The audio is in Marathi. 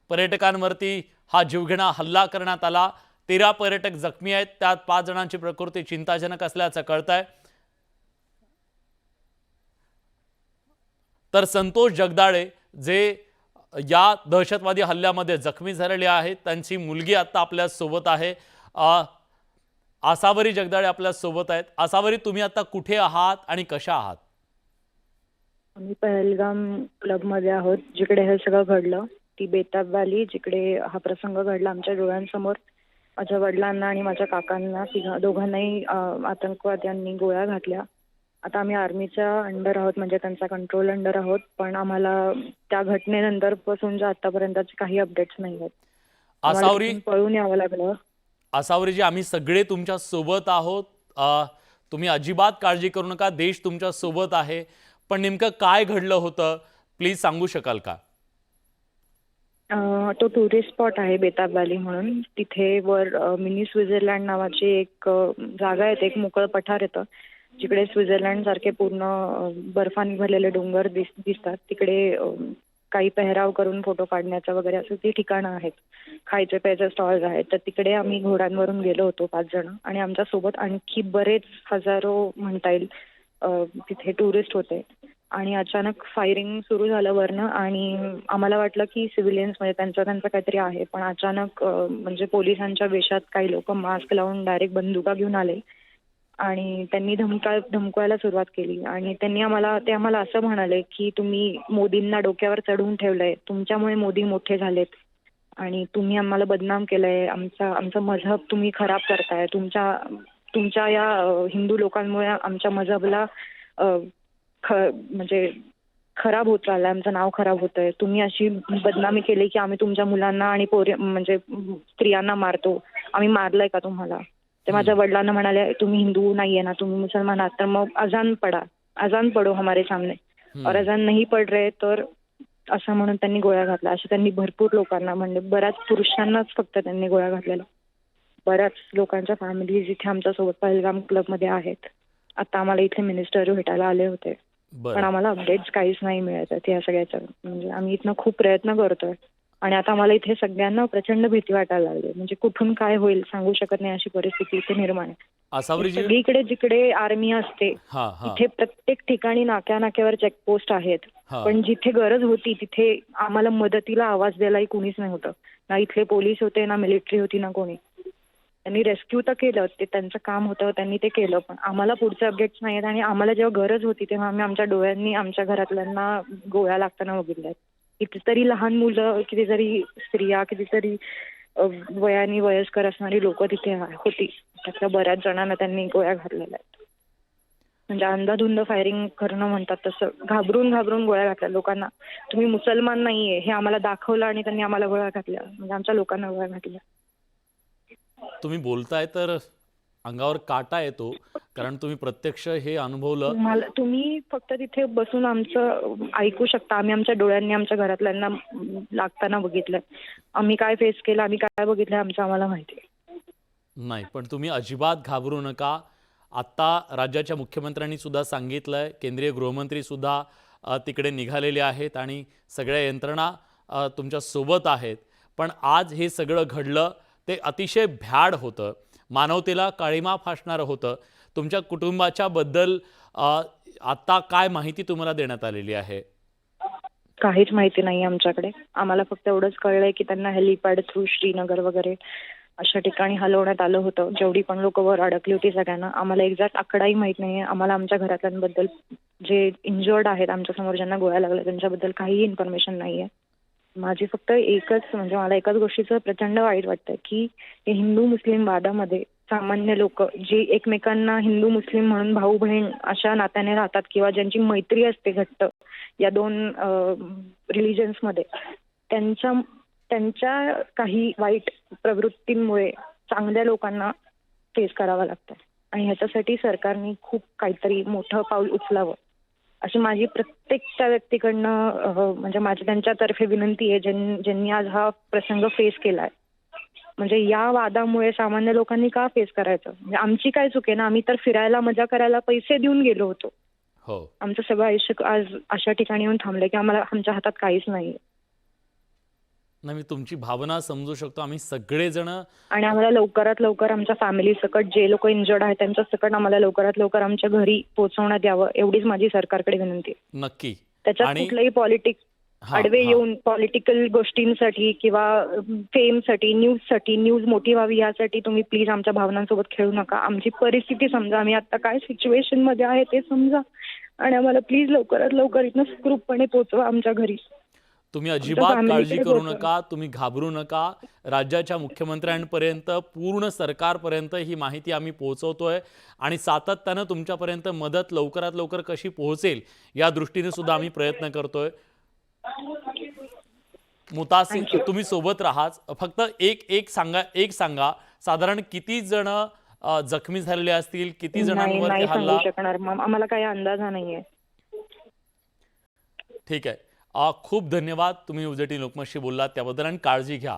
पर्यटकांवरती हा जीवघेणा हल्ला करण्यात आला। 13 पर्यटक जखमी आहेत, त्यात 5 जणांची प्रकृती चिंताजनक असल्याचं कळतंय। तर संतोष जगदाळे जे या दहशतवादी हल्ल्यामध्ये जखमी झालेले आहेत, त्यांची मुलगी आता आपल्या सोबत आहे। आसावरी जगदाळे आपल्या सोबत आहेत। आसावरी, तुम्ही आता कुठे आहात आणि कशा आहात? आम्ही पहलगाम क्लबमध्ये आहोत, जिकडे हे सगळं घडलं। ती बेताब व्हॅली, जिकडे हा प्रसंग घडला आमच्या डोळ्यांसमोर। माझ्या वडिलांना आणि माझ्या काकांना दोघांनाही आतंकवाद्यांनी गोळ्या घातल्या। आता आम्ही आर्मीच्या अंडर आहोत, म्हणजे त्यांचा कंट्रोल अंडर आहोत, पण आम्हाला त्या घटनेनंतर पासून आतापर्यंतचे काही अपडेट्स नाही आहेत। आम्हाला आसावरी तिथून पळून यावं लागलं। आसावरीजी, आम्ही सगळे तुमच्या सोबत आहोत। तुम्ही अजिबात काळजी करू नका, देश तुमच्या सोबत आहे। पण नेमकं काय घडलं होतं, प्लीज सांगू शकाल का? तो टुरिस्ट स्पॉट आहे बेताब व्हॅली म्हणून। तिथे वर मिनी स्वित्झर्लंड नावाची एक जागा येते, एक मोकळं पठार येतं, जिकडे स्वित्झर्लंड सारखे पूर्ण बर्फाने भरलेले डोंगर दिसतात। तिकडे काही पेहराव करून फोटो काढण्याचं वगैरे असं ती ठिकाणं आहेत। खायचे प्यायचे स्टॉल्स आहेत। तर तिकडे आम्ही घोड्यांवरून गेलो होतो 5 जण, आणि आमच्यासोबत आणखी बरेच हजारो म्हणता येईल तिथे टुरिस्ट होते। आणि अचानक फायरिंग सुरू झालं वरनं, आणि आम्हाला वाटलं की सिव्हिलियन्स म्हणजे त्यांचं काहीतरी आहे, पण अचानक म्हणजे पोलिसांच्या वेशात काही लोक मास्क लावून डायरेक्ट बंदुका घेऊन आले आणि त्यांनी धमकवायला सुरुवात केली। आणि ते आम्हाला असं म्हणाले की तुम्ही मोदींना डोक्यावर चढवून ठेवलंय, तुमच्यामुळे मोदी मोठे झालेत आणि तुम्ही आम्हाला बदनाम केलंय, आमचं मजहब तुम्ही खराब करताय, तुमच्या या हिंदू लोकांमुळे आमच्या मजहबला म्हणजे खराब होत चाललंय, आमचं नाव खराब होतंय। तुम्ही अशी बदनामी केली की आम्ही तुमच्या मुलांना आणि म्हणजे स्त्रियांना मारतो, आम्ही मारलंय का तुम्हाला? ते माझ्या वडिलांना म्हणाले, तुम्ही हिंदू नाहीये ना, तुम्ही मुसलमान आहात, तर मग अजान पडो हमारे सामने, और अजान नहीं पड रहे, तर असं म्हणून त्यांनी गोळ्या घातल्या। असे त्यांनी भरपूर लोकांना, म्हणजे बऱ्याच पुरुषांनाच फक्त त्यांनी गोळ्या घातलेल्या। बऱ्याच लोकांच्या फॅमिलीज इथे आमच्यासोबत पहलगाम क्लबमध्ये आहेत। आता आम्हाला इथे मिनिस्टर भेटायला आले होते, पण आम्हाला अपडेट्स काहीच नाही मिळत आहेत या सगळ्याचं। म्हणजे आम्ही इथनं खूप प्रयत्न करतोय, आणि आता आम्हाला इथे सगळ्यांना प्रचंड भीती वाटायला लागली। म्हणजे कुठून काय होईल सांगू शकत नाही, अशी परिस्थिती इथे निर्माण आहे। आसावरीजी, सगळीकडे जिकडे आर्मी असते तिथे प्रत्येक ठिकाणी नाक्यावर चेकपोस्ट आहेत, पण जिथे गरज होती तिथे आम्हाला मदतीला आवाज द्यायलाही कुणीच नाही होतं। ना इथले पोलीस होते, ना मिलिटरी होती, ना कोणी। त्यांनी रेस्क्यू तर केलं, ते त्यांचं काम होतं, त्यांनी ते केलं, पण आम्हाला पुढचे अपडेट्स नाही आहेत। आणि आम्हाला जेव्हा गरज होती तेव्हा आम्ही आमच्या डोळ्यांनी आमच्या घरातल्यांना गोळ्या लागताना बघितल्यात। कितीतरी लहान मुलं, कितीतरी स्त्रिया, कितीतरी वयाने वयस्कर असणारी लोक तिथे होती, त्यातल्या बऱ्याच जणांना त्यांनी गोळ्या घातलेल्या आहेत। म्हणजे अंधाधुंद फायरिंग करणं म्हणतात तसं, घाबरून गोळ्या घातल्या लोकांना। तुम्ही मुसलमान नाहीये हे आम्हाला दाखवलं आणि त्यांनी आम्हाला गोळ्या घातल्या, म्हणजे आमच्या लोकांना गोळ्या घातल्या। तुम्ही बोलताय तर अंगावर काटा येतो, कारण तुम्ही प्रत्यक्ष हे अनुभवलं। तुम्ही फक्त तिथे बसून आमचं ऐकू शकता। आम्ही आमच्या डोळ्यांनी आमच्या घरातल्यांना लागताना बघितलं। आम्ही काय फेस केलं, आम्ही काय बघितलं, आम्हाला माहिती आहे। नाही, पण तुम्ही अजिबात घाबरू नका। आता राज्याच्या मुख्यमंत्र्यांनी सुद्धा सांगितलंय, केंद्रीय गृहमंत्री सुद्धा तिकडे निघालेले आहेत आणि सगळ्या यंत्रणा तुमच्या सोबत आहेत। पण आज हे सगळं घडलं ते अतिशय भ्याड होतं, मानवतेला काळिमा फासणारं होतं। तुमच्या कुटुंबाच्या बद्दल आता काय माहिती तुम्हाला देण्यात आलेली आहे? काहीच माहिती नाही आमच्याकडे। आम्हाला फक्त एवढंच कळलंय की त्यांना हेलिपॅड थ्रू श्रीनगर वगैरे अशा ठिकाणी हलवण्यात आलं होतं। जेवढी पण लोक वर अडकली होती सगळ्यांना, आम्हाला एक्झॅक्ट आकडाही माहित नाहीये। आम्हाला आमच्या घरातल्यांबद्दल, जे इंजर्ड आहेत आमच्यासमोर ज्यांना गोळ्या लागल्या, त्यांच्याबद्दल काहीही इन्फॉर्मेशन नाहीये। माझी फक्त मला एकाच गोष्टीचं प्रचंड वाईट वाटतंय की हे हिंदू मुस्लिम वादामध्ये सामान्य लोक, जे एकमेकांना हिंदू मुस्लिम म्हणून भाऊ बहीण अशा नात्याने राहतात, किंवा ज्यांची मैत्री असते घट्ट या दोन रिलिजन्समध्ये, त्यांच्या काही वाईट प्रवृत्तींमुळे चांगल्या लोकांना फेस करावं लागतं। आणि ह्याच्यासाठी सरकारने खूप काहीतरी मोठं पाऊल उचलावं, अशी माझी प्रत्येक त्या व्यक्तीकडनं म्हणजे माझी त्यांच्यातर्फे विनंती आहे, ज्यांनी आज हा प्रसंग फेस केलाय। म्हणजे या वादामुळे सामान्य लोकांनी का फेस करायचं? म्हणजे आमची काय चूक आहे ना? आम्ही तर फिरायला, मजा करायला पैसे देऊन गेलो होतो। आमचं सगळं आयुष्य आज अशा ठिकाणी येऊन थांबलंय की आमच्या हातात काहीच नाही। नाही, मी तुमची भावना समजू शकतो. आम्ही सगळेजण आणि आम्हाला लवकरात लवकर आमच्या फॅमिली सकट जे लोक इंजर्ड आहेत त्यांच्या सकट आम्हाला लवकरात लवकर आमच्या घरी पोहोचवण्यात यावं एवढीच माझी सरकारकडे विनंती आहे. नक्की त्याच्यात आणि कुठलंही पॉलिटिक्स हां, आडवे हां. येऊन पॉलिटिकल गोष्टींसाठी किंवा फेमसाठी न्यूज मोठी व्हावी यासाठी तुम्ही प्लीज आमच्या भावनांसोबत खेळू नका. आमची परिस्थिती समजा, आम्ही आता काय सिच्युएशन मध्ये आहे ते समजा आणि आम्हाला प्लीज लवकरात लवकर इथनं सुखरूपपणे पोहोचवा आमच्या घरी. तुम्ही आमच्या अजिबात काळजी फॅमिलीकडे करू पोहोचवा. नका, तुम्ही घाबरू नका. राज्याच्या मुख्यमंत्र्यांपर्यंत, पूर्ण सरकारपर्यंत ही माहिती आम्ही पोहोचवतोय आणि सातत्यानं तुमच्यापर्यंत मदत लवकरात लवकर कशी पोहोचेल या दृष्टीने सुद्धा आम्ही प्रयत्न करतोय. मुतासिर, Thank you. तुम्ही सोबत राहाच. फक्त एक सांगा, साधारण किती जण जखमी झालेले असतील, किती जणांवरती नाही सांगू हल्ला? शकणार मॅम, आम्हाला काही अंदाज नाहीये. ठीक आहे. खूप धन्यवाद, तुम्ही उजेटी लोकमतशी बोललात त्याबद्दल आणि काळजी घ्या.